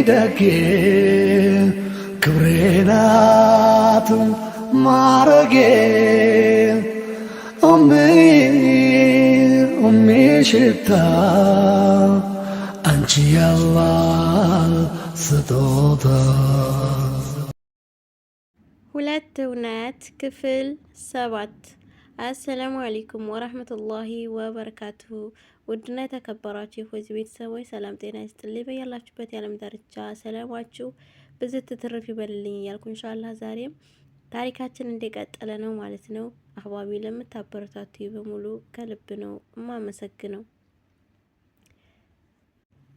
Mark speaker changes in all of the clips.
Speaker 1: ደጌ ክብሬ ናት ማረጌ ሽታ አንቺ ያላህ ስጦታ።
Speaker 2: ሁለት እውነት ክፍል 7። አሰላሙ አለይኩም ወራህመቱላሂ ወበረካቱሁ። ውድና የተከበራችሁ የፎዚ ቤተሰቦች ሰላም ጤና ይስጥልኝ። በያላችሁበት የዓለም ዳርቻ ሰላማችሁ ብዝት ትርፍ ይበልልኝ እያልኩ ኢንሻአላህ ዛሬም ታሪካችን እንደቀጠለ ነው ማለት ነው። አህባቢ ለምታበረታቱ በሙሉ ከልብ ነው የማመሰግነው።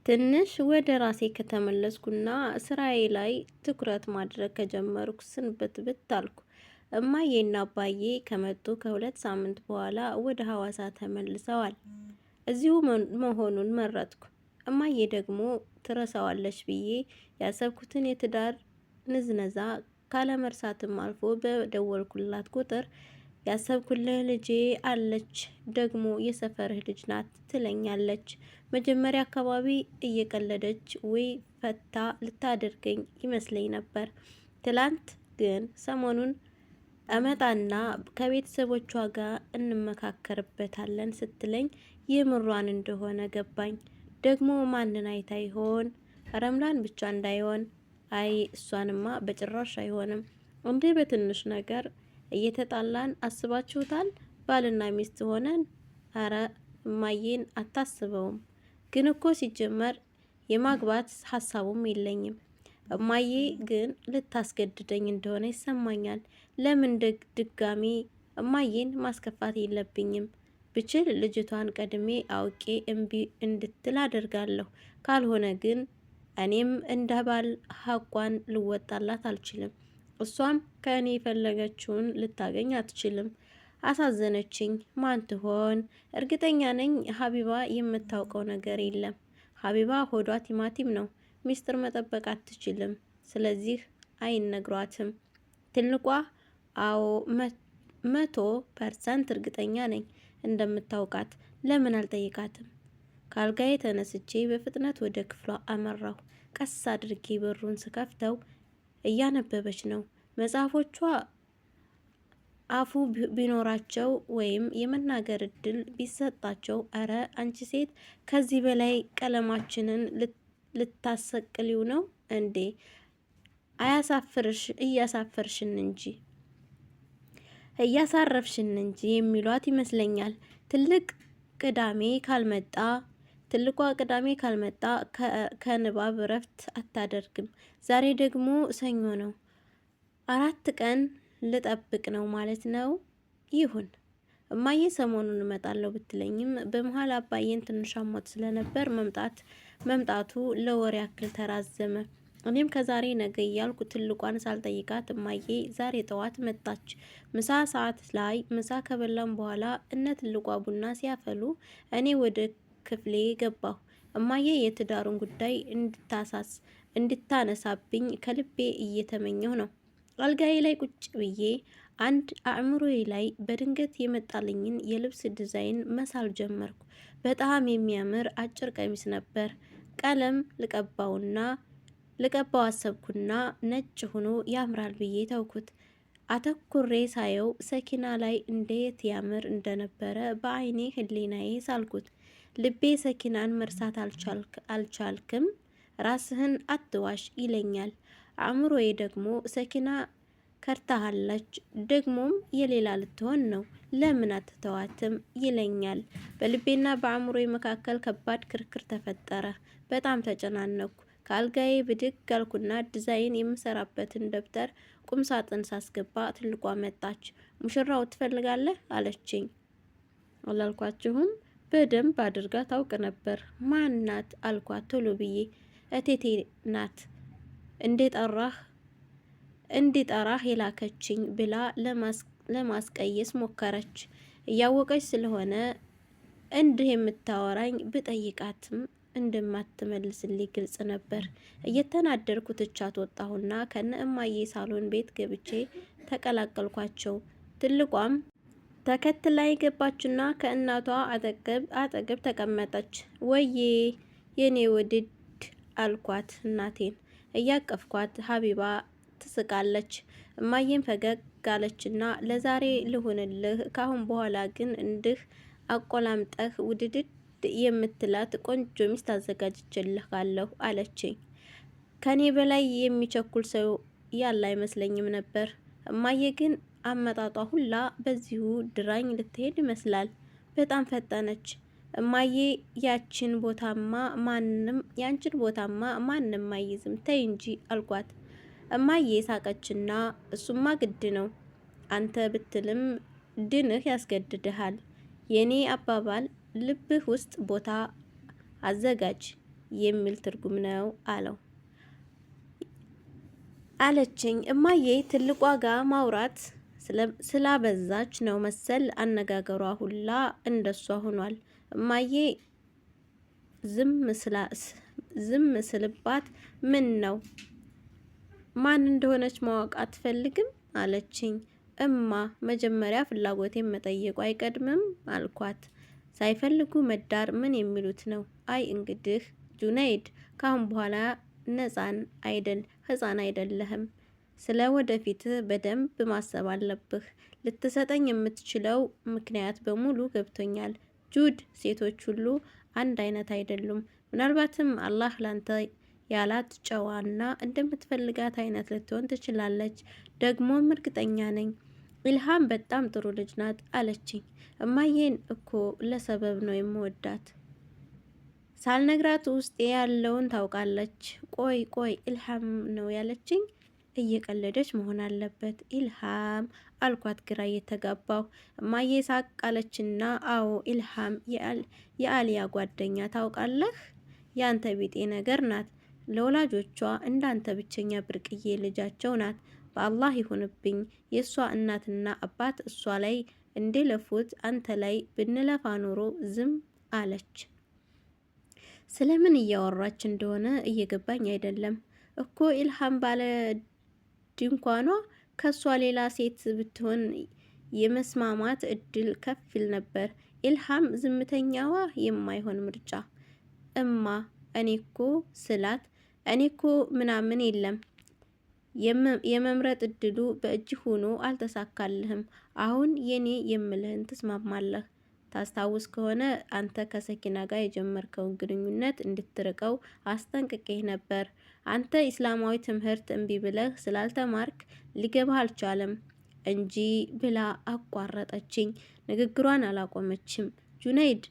Speaker 2: ትንሽ ወደ ራሴ ከተመለስኩና ስራዬ ላይ ትኩረት ማድረግ ከጀመርኩ ስንብት አልኩ። እማዬና አባዬ ከመጡ ከ2 ሳምንት በኋላ ወደ ሐዋሳ ተመልሰዋል። እዚሁ መሆኑን መረጥኩ። እማዬ ደግሞ ትረሳዋለች ብዬ ያሰብኩትን የትዳር ንዝነዛ ካለመርሳትም አልፎ በደወልኩላት ቁጥር ያሰብኩልህ ልጄ አለች፣ ደግሞ የሰፈርህ ልጅ ናት ትለኛለች። መጀመሪያ አካባቢ እየቀለደች ወይ ፈታ ልታደርገኝ ይመስለኝ ነበር። ትላንት ግን ሰሞኑን እመጣና ከቤተሰቦቿ ጋር እንመካከርበታለን ስትለኝ የምሯን እንደሆነ ገባኝ። ደግሞ ማንን አይታ ይሆን? ረምላን ብቻ እንዳይሆን። አይ እሷንማ በጭራሽ አይሆንም። እንዴ በትንሽ ነገር እየተጣላን አስባችሁታል? ባልና ሚስት ሆነን። አረ እማዬን አታስበውም። ግን እኮ ሲጀመር የማግባት ሀሳቡም የለኝም። እማዬ ግን ልታስገድደኝ እንደሆነ ይሰማኛል። ለምን ድጋሚ እማዬን ማስከፋት የለብኝም። ብችል ልጅቷን ቀድሜ አውቄ እምቢ እንድትል አደርጋለሁ። ካልሆነ ግን እኔም እንደ ባል ሀቋን ልወጣላት አልችልም። እሷም ከእኔ የፈለገችውን ልታገኝ አትችልም። አሳዘነችኝ። ማን ትሆን? እርግጠኛ ነኝ ሀቢባ የምታውቀው ነገር የለም። ሀቢባ ሆዷ ቲማቲም ነው። ሚስጥር መጠበቅ አትችልም። ስለዚህ አይነግሯትም። ትልቋ አዎ 100% እርግጠኛ ነኝ እንደምታውቃት። ለምን አልጠይቃትም? ካልጋዬ ተነስቼ በፍጥነት ወደ ክፍሏ አመራሁ። ቀስ አድርጌ በሩን ስከፍተው እያነበበች ነው። መጽሐፎቿ አፉ ቢኖራቸው ወይም የመናገር እድል ቢሰጣቸው፣ አረ አንቺ ሴት ከዚህ በላይ ቀለማችንን ልታሰቅሊው ነው እንዴ? አያሳፍርሽ? እያሳረፍሽን እንጂ የሚሏት ይመስለኛል። ትልቋ ቅዳሜ ካልመጣ ከንባብ እረፍት አታደርግም። ዛሬ ደግሞ ሰኞ ነው። 4 ቀን ልጠብቅ ነው ማለት ነው። ይሁን እማዬ ሰሞኑን እመጣለሁ ብትለኝም በመሃል አባዬን ትንሽ አሞት ስለነበር መምጣቱ ለወር ያክል ተራዘመ። እኔም ከዛሬ ነገ እያልኩ ትልቋን ሳልጠይቃት እማዬ ዛሬ ጠዋት መጣች። ምሳ ሰዓት ላይ ምሳ ከበላም በኋላ እነ ትልቋ ቡና ሲያፈሉ እኔ ወደ ክፍሌ ገባሁ። እማዬ የትዳሩን ጉዳይ እንድታነሳብኝ ከልቤ እየተመኘሁ ነው። አልጋዬ ላይ ቁጭ ብዬ አንድ አእምሮዬ ላይ በድንገት የመጣልኝን የልብስ ዲዛይን መሳል ጀመርኩ። በጣም የሚያምር አጭር ቀሚስ ነበር። ቀለም ልቀባው አሰብኩና ነጭ ሆኖ ያምራል ብዬ ተውኩት። አተኩሬ ሳየው ሰኪና ላይ እንዴት ያምር እንደነበረ በአይኔ ህሊናዬ ሳልኩት። ልቤ ሰኪናን መርሳት አልቻልክም፣ ራስህን አትዋሽ ይለኛል። አእምሮዬ ደግሞ ሰኪና ከርታሃለች፣ ደግሞም የሌላ ልትሆን ነው፣ ለምን አትተዋትም ይለኛል። በልቤና በአእምሮዬ መካከል ከባድ ክርክር ተፈጠረ። በጣም ተጨናነኩ። ከአልጋዬ ብድግ አልኩና ዲዛይን የምሰራበትን ደብተር ቁም ሳጥን ሳስገባ ትልቋ መጣች። ሙሽራው ትፈልጋለህ አለችኝ። አላልኳችሁም? በደንብ አድርጋ ታውቅ ነበር። ማን ናት አልኳት ቶሎ ብዬ። እቴቴ ናት እንዲጠራህ የላከችኝ ብላ ለማስቀየስ ሞከረች። እያወቀች ስለሆነ እንዲህ የምታወራኝ ብጠይቃትም እንደማትመልስልኝ ግልጽ ነበር። እየተናደርኩ ትቻት ወጣሁና ከነ እማዬ ሳሎን ቤት ገብቼ ተቀላቀልኳቸው። ትልቋም ተከትላይ ገባችና ከእናቷ አጠገብ ተቀመጠች። ወዬ የኔ ውድድ አልኳት እናቴን እያቀፍኳት። ሀቢባ ትስቃለች። እማዬን ፈገግ አለችና ለዛሬ ልሁንልህ፣ ካሁን በኋላ ግን እንድህ አቆላምጠህ ውድድድ የምትላት ቆንጆ ሚስት አዘጋጅቼልሃለሁ አለችኝ። ከኔ በላይ የሚቸኩል ሰው ያለ አይመስለኝም ነበር። እማዬ ግን አመጣጧ ሁላ በዚሁ ድራኝ ልትሄድ ይመስላል። በጣም ፈጠነች። እማዬ ያንቺን ቦታማ ማንም አይዝም፣ ተይ እንጂ አልኳት። እማዬ ሳቀችና እሱማ ግድ ነው፣ አንተ ብትልም ድንህ ያስገድድሃል። የኔ አባባል ልብህ ውስጥ ቦታ አዘጋጅ የሚል ትርጉም ነው አለችኝ። እማዬ ትልቋ ጋ ማውራት ስላበዛች ነው መሰል አነጋገሯ ሁላ እንደሷ ሆኗል። እማዬ ዝም ስልባት ምን ነው ማን እንደሆነች ማወቅ አትፈልግም አለችኝ። እማ መጀመሪያ ፍላጎቴን መጠየቁ አይቀድምም አልኳት። ሳይፈልጉ መዳር ምን የሚሉት ነው? አይ እንግዲህ ጁነይድ ካሁን በኋላ ህፃን አይደለህም። ስለ ወደፊት በደንብ ማሰብ አለብህ። ልትሰጠኝ የምትችለው ምክንያት በሙሉ ገብቶኛል። ጁድ፣ ሴቶች ሁሉ አንድ አይነት አይደሉም። ምናልባትም አላህ ላንተ ያላት ጨዋና እንደምትፈልጋት አይነት ልትሆን ትችላለች። ደግሞም እርግጠኛ ነኝ ኢልሃም በጣም ጥሩ ልጅ ናት አለችኝ። እማዬን እኮ ለሰበብ ነው የምወዳት። ሳልነግራት ውስጤ ያለውን ታውቃለች። ቆይ ኢልሃም ነው ያለችኝ? እየቀለደች መሆን አለበት። ኢልሃም አልኳት ግራ እየተጋባሁ። እማዬ ሳቅ አለችና አዎ ኢልሃም የአሊያ ጓደኛ ታውቃለህ? ያንተ ቢጤ ነገር ናት። ለወላጆቿ እንዳንተ ብቸኛ ብርቅዬ ልጃቸው ናት። በአላህ ይሁንብኝ የእሷ እናትና አባት እሷ ላይ እንደለፉት አንተ ላይ ብንለፋ ኑሮ ዝም አለች። ስለምን እያወራች እንደሆነ እየገባኝ አይደለም እኮ። ኢልሃም ባለ ድንኳኗ ከሷ ሌላ ሴት ብትሆን የመስማማት እድል ከፍ ይል ነበር። ኢልሃም ዝምተኛዋ የማይሆን ምርጫ። እማ እኔ እኮ ምናምን የለም የመምረጥ እድሉ በእጅ ሆኖ አልተሳካልህም። አሁን የኔ የምልህን ትስማማለህ? ታስታውስ ከሆነ አንተ ከሰኪና ጋር የጀመርከውን ግንኙነት እንድትርቀው አስጠንቅቄህ ነበር። አንተ ኢስላማዊ ትምህርት እምቢ ብለህ ስላልተማርክ ሊገባህ አልቻለም እንጂ ብላ አቋረጠችኝ። ንግግሯን አላቆመችም። ጁነይድ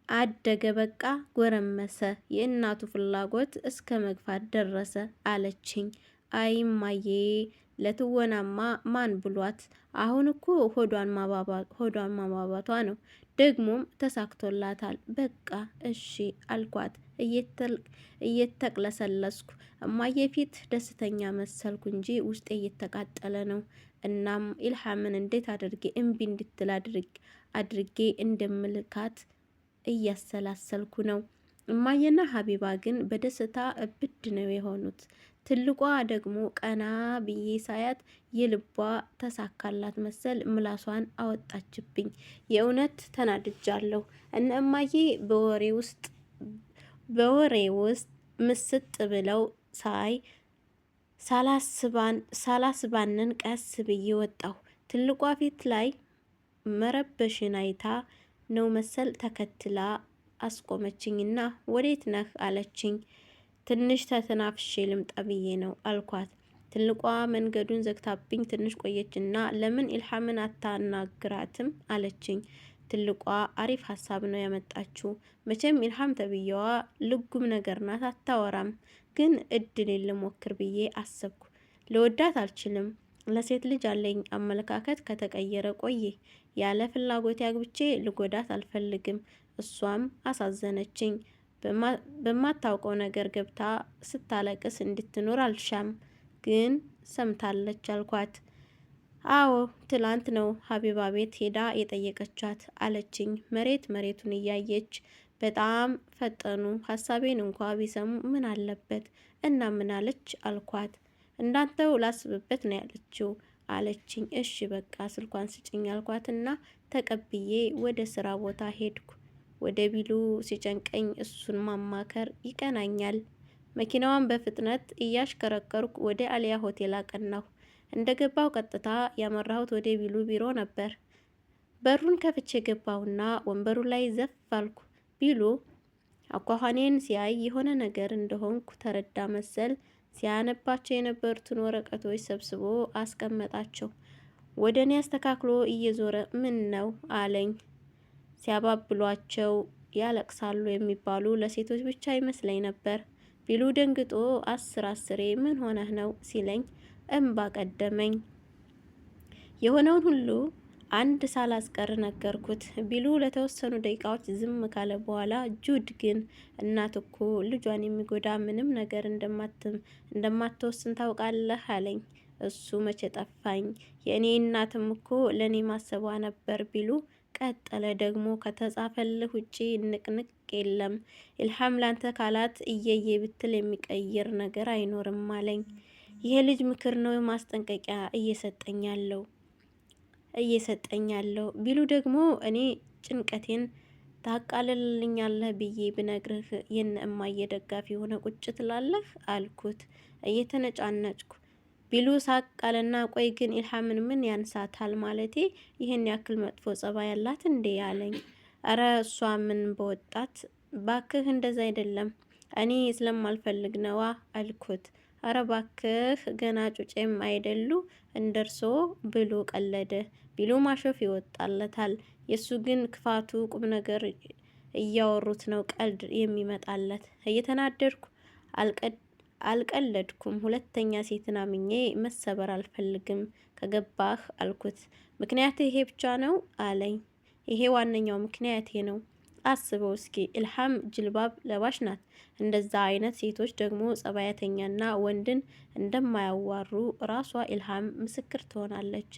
Speaker 2: አደገ፣ በቃ ጎረመሰ፣ የእናቱ ፍላጎት እስከ መግፋት ደረሰ አለችኝ። አይ እማዬ ለትወናማ ማን ብሏት? አሁን እኮ ሆዷን ማባባቷ ነው። ደግሞም ተሳክቶላታል። በቃ እሺ አልኳት እየተቅለሰለስኩ። እማዬ ፊት ደስተኛ መሰልኩ እንጂ ውስጤ እየተቃጠለ ነው። እናም ኢልሃምን እንዴት አድርጌ እምቢ እንድትል አድርጌ እንደምልካት እያሰላሰልኩ ነው። እማዬና ሀቢባ ግን በደስታ እብድ ነው የሆኑት። ትልቋ ደግሞ ቀና ብዬ ሳያት የልቧ ተሳካላት መሰል ምላሷን አወጣችብኝ። የእውነት ተናድጃለሁ። እነ እማዬ በወሬ ውስጥ ምስጥ ብለው ሳላስባንን ቀስ ብዬ ወጣሁ። ትልቋ ፊት ላይ መረበሽን አይታ ነው መሰል ተከትላ አስቆመችኝና ወዴት ነህ አለችኝ። ትንሽ ተተናፍሼ ልምጣ ብዬ ነው አልኳት። ትልቋ መንገዱን ዘግታብኝ ትንሽ ቆየችና ለምን ኢልሃምን አታናግራትም አለችኝ። ትልቋ አሪፍ ሀሳብ ነው ያመጣችው። መቼም ኢልሃም ተብዬዋ ልጉም ነገር ናት፣ አታወራም። ግን እድሌን ልሞክር ብዬ አሰብኩ። ልወዳት አልችልም። ለሴት ልጅ አለኝ አመለካከት ከተቀየረ ቆየ። ያለ ፍላጎት አግብቼ ልጎዳት አልፈልግም። እሷም አሳዘነችኝ። በማታውቀው ነገር ገብታ ስታለቅስ እንድትኖር አልሻም። ግን ሰምታለች አልኳት። አዎ ትላንት ነው ሀቢባ ቤት ሄዳ የጠየቀቻት አለችኝ። መሬቱን እያየች በጣም ፈጠኑ። ሀሳቤን እንኳ ቢሰሙ ምን አለበት? እና ምን አለች አልኳት። እንዳንተው ላስብበት ነው ያለችው አለችኝ። እሺ በቃ ስልኳን ስጭኝ አልኳትና ተቀብዬ ወደ ስራ ቦታ ሄድኩ። ወደ ቢሉ ሲጨንቀኝ እሱን ማማከር ይቀናኛል። መኪናዋን በፍጥነት እያሽከረከርኩ ወደ አሊያ ሆቴል አቀናሁ። እንደገባው ቀጥታ ያመራሁት ወደ ቢሉ ቢሮ ነበር። በሩን ከፍቼ ገባሁና ወንበሩ ላይ ዘፍ አልኩ። ቢሉ አኳኋኔን ሲያይ የሆነ ነገር እንደሆንኩ ተረዳ መሰል ሲያነባቸው የነበሩትን ወረቀቶች ሰብስቦ አስቀመጣቸው። ወደ እኔ አስተካክሎ እየዞረ ምን ነው አለኝ። ሲያባብሏቸው ያለቅሳሉ የሚባሉ ለሴቶች ብቻ ይመስለኝ ነበር። ቢሉ ደንግጦ አስሬ ምን ሆነህ ነው ሲለኝ እንባ ቀደመኝ። የሆነውን ሁሉ አንድ ሳላስቀር ነገርኩት። ቢሉ ለተወሰኑ ደቂቃዎች ዝም ካለ በኋላ ጁድ ግን እናት እኮ ልጇን የሚጎዳ ምንም ነገር እንደማትወስን ታውቃለህ አለኝ። እሱ መቼ ጠፋኝ፣ የእኔ እናትም እኮ ለእኔ ማሰቧ ነበር ቢሉ ቀጠለ። ደግሞ ከተጻፈልህ ውጪ ንቅንቅ የለም። ኢልሃም ላንተ ካላት እየየ ብትል የሚቀይር ነገር አይኖርም አለኝ። ይሄ ልጅ ምክር ነው ማስጠንቀቂያ እየሰጠኛለሁ። ቢሉ ደግሞ እኔ ጭንቀቴን ታቃልልኛለህ ብዬ ብነግርህ የነ እማዬ ደጋፊ የሆነ ቁጭ ትላለህ አልኩት እየተነጫነጭኩ። ቢሉ ሳቅ አለና ቆይ ግን ኢልሃምን ምን ያንሳታል? ማለቴ ይህን ያክል መጥፎ ጸባይ ያላት እንዴ አለኝ። አረ እሷ ምን በወጣት ባክህ፣ እንደዛ አይደለም እኔ ስለማልፈልግ ነዋ አልኩት። አረ ባክህ ገና ጩጬም አይደሉ እንደርሶ ብሎ ቀለደ። ቢሉ ማሾፍ ይወጣለታል። የሱ ግን ክፋቱ ቁም ነገር እያወሩት ነው ቀልድ የሚመጣለት። እየተናደድኩ አልቀለድኩም። ሁለተኛ ሴትን አምኜ መሰበር አልፈልግም ከገባህ አልኩት። ምክንያት ይሄ ብቻ ነው አለኝ። ይሄ ዋነኛው ምክንያቴ ነው። አስበው እስኪ ኢልሃም ጅልባብ ለባሽ ናት። እንደዛ አይነት ሴቶች ደግሞ ጸባያተኛና ወንድን እንደማያዋሩ ራሷ ኢልሃም ምስክር ትሆናለች።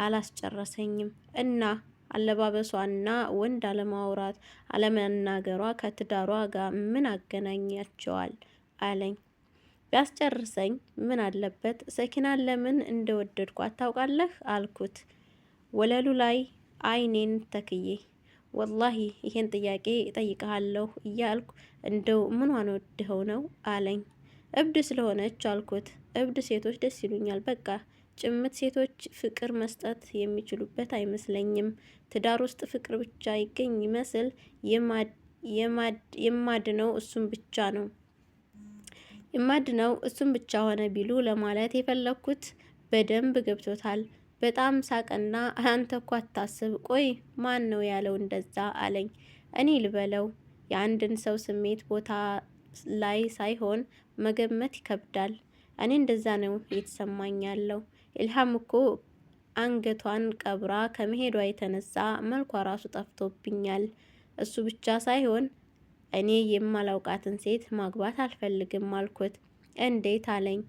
Speaker 2: አላስጨረሰኝም እና አለባበሷና ወንድ አለማውራት አለመናገሯ ከትዳሯ ጋር ምን አገናኛቸዋል አለኝ። ቢያስጨርሰኝ ምን አለበት? ሰኪናን ለምን እንደወደድኳት ታውቃለህ አልኩት ወለሉ ላይ አይኔን ተክዬ። ወላሂ ይሄን ጥያቄ እጠይቅሃለሁ እያልኩ እንደው ምኗን ወድኸው ነው አለኝ። እብድ ስለሆነች አልኩት። እብድ ሴቶች ደስ ይሉኛል። በቃ ጭምት ሴቶች ፍቅር መስጠት የሚችሉበት አይመስለኝም። ትዳር ውስጥ ፍቅር ብቻ ይገኝ ይመስል የማድነው እሱም ብቻ ሆነ ቢሉ ለማለት የፈለኩት በደንብ ገብቶታል። በጣም ሳቀና አንተ እኮ አታስብ፣ ቆይ ማን ነው ያለው እንደዛ አለኝ። እኔ ልበለው? የአንድን ሰው ስሜት ቦታ ላይ ሳይሆን መገመት ይከብዳል። እኔ እንደዛ ነው እየተሰማኝ ያለው። ኢልሃም እኮ አንገቷን ቀብራ ከመሄዷ የተነሳ መልኳ ራሱ ጠፍቶብኛል። እሱ ብቻ ሳይሆን እኔ የማላውቃትን ሴት ማግባት አልፈልግም አልኩት። እንዴት አለኝ።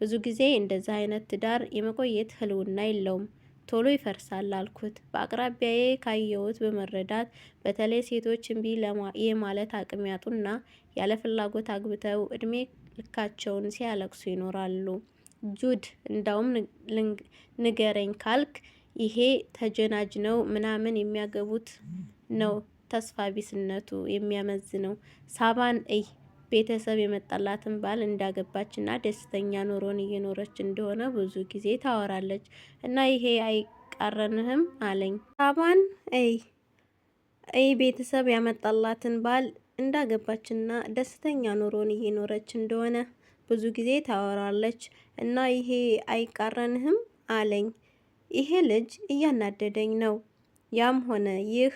Speaker 2: ብዙ ጊዜ እንደዛ አይነት ትዳር የመቆየት ህልውና የለውም፣ ቶሎ ይፈርሳል አልኩት። በአቅራቢያዬ ካየሁት በመረዳት በተለይ ሴቶች እምቢ የማለት አቅም ያጡና ያለ ፍላጎት አግብተው እድሜ ልካቸውን ሲያለቅሱ ይኖራሉ። ጁድ እንዳውም ንገረኝ ካልክ ይሄ ተጀናጅ ነው ምናምን የሚያገቡት ነው ተስፋ ቢስነቱ የሚያመዝነው። ሳባን ቤተሰብ የመጣላትን ባል እንዳገባችና ደስተኛ ኑሮን እየኖረች እንደሆነ ብዙ ጊዜ ታወራለች እና ይሄ አይቃረንህም አለኝ። ሳባን ቤተሰብ ያመጣላትን ባል እንዳገባችና ደስተኛ ኑሮን እየኖረች እንደሆነ ብዙ ጊዜ ታወራለች እና ይሄ አይቃረንህም አለኝ። ይሄ ልጅ እያናደደኝ ነው። ያም ሆነ ይህ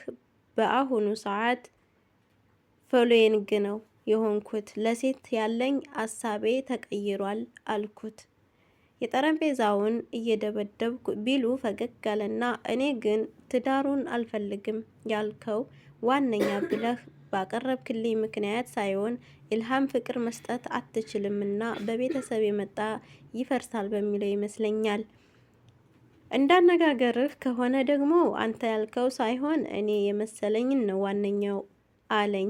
Speaker 2: በአሁኑ ሰዓት ፎሎዊንግ ነው የሆንኩት። ለሴት ያለኝ አሳቤ ተቀይሯል አልኩት የጠረጴዛውን እየደበደብኩ። ቢሉ ፈገግ አለና እኔ ግን ትዳሩን አልፈልግም ያልከው ዋነኛ ብለህ ባቀረብክልኝ ምክንያት ሳይሆን ኢልሃም ፍቅር መስጠት አትችልምና በቤተሰብ የመጣ ይፈርሳል በሚለው ይመስለኛል። እንዳነጋገርህ ከሆነ ደግሞ አንተ ያልከው ሳይሆን እኔ የመሰለኝን ነው ዋነኛው አለኝ።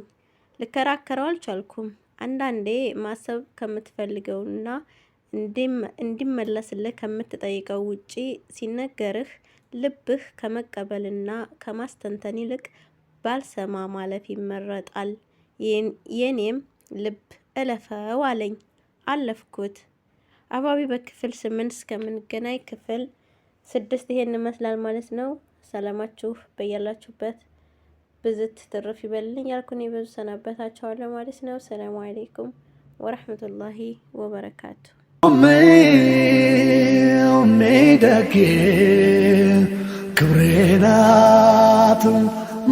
Speaker 2: ልከራከረው አልቻልኩም። አንዳንዴ ማሰብ ከምትፈልገውና እንዲመለስልህ ከምትጠይቀው ውጪ ሲነገርህ ልብህ ከመቀበልና ከማስተንተን ይልቅ ባልሰማ ማለፍ ይመረጣል። የኔም ልብ እለፈው አለኝ። አለፍኩት። አባቢ በክፍል 8 እስከምንገናኝ ክፍል 6 ይሄን ይመስላል ማለት ነው። ሰላማችሁ በያላችሁበት ብዝት ትርፍ ይበልልኝ ያልኩኝ ብዙ ሰናበታችኋለሁ ማለት ነው። ሰላም አለይኩም ወራህመቱላሂ ወበረካቱ።
Speaker 1: ደጌ ክብሬ ናት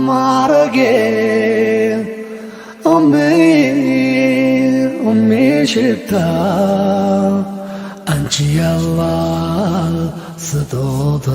Speaker 1: ማረጌ ሽታ አንቺ ያላህ ስጦታ